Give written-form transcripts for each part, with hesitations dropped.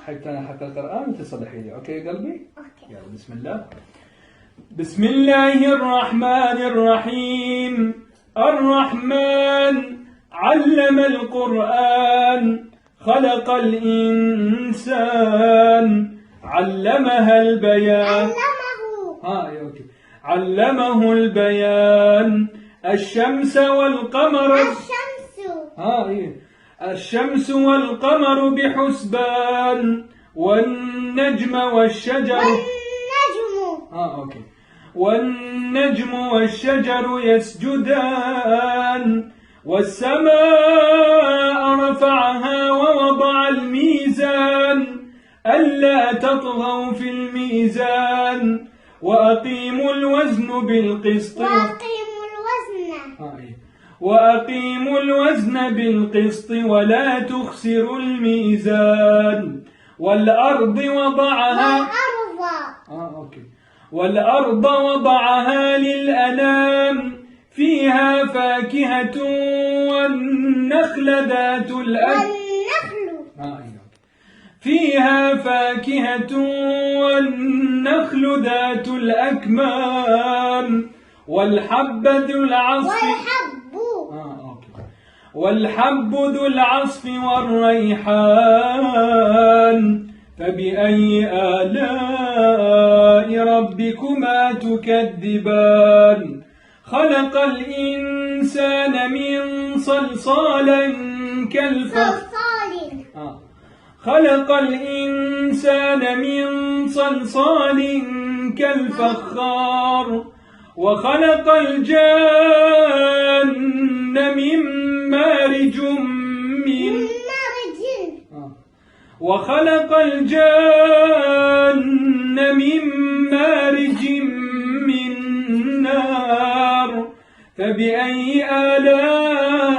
حتى القرآن وتصلحي لي. أوكي يا قلبي؟ أوكي. يلا بسم الله. بسم الله الرحمن الرحيم. الرحمن علم القرآن خلق الإنسان علمها البيان. أوكي. علمه البيان. الشمس والقمر. الشمس والقمر بحسبان. والنجم والشجر. أوكي. والنجم والشجر يسجدان. والسماء رفعها ووضع الميزان ألا تطغوا في الميزان وأقيموا الوزن بالقسط. وأقيموا الوزن بالقسط ولا تخسروا الميزان. والأرض وضعها. والأرض وضعها للأنام فيها فاكهة والنخل ذات فيها فاكهة والنخل ذات الأكمام والحب ذو العصف. والحب ذو العصف والريحان. فبأي آلاء ربكما تكذبان. خلق الإنسان من صلصال خلق الإنسان من صلصال كالفخار. وخلق الجان من مارج وخلق الجان من مارج من نار. فبأي آلاء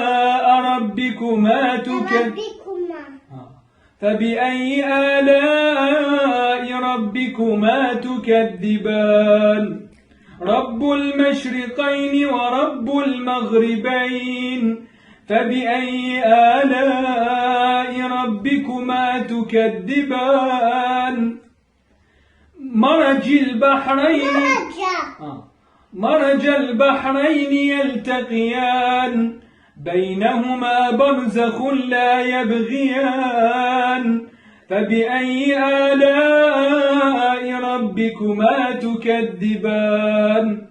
ربكما تكذبان. رب المشرقين ورب المغربين. فبأي آلاء ربكما تكذبان. مرج البحرين يلتقيان بينهما برزخ لا يبغيان. فبأي آلاء ربكما تكذبان.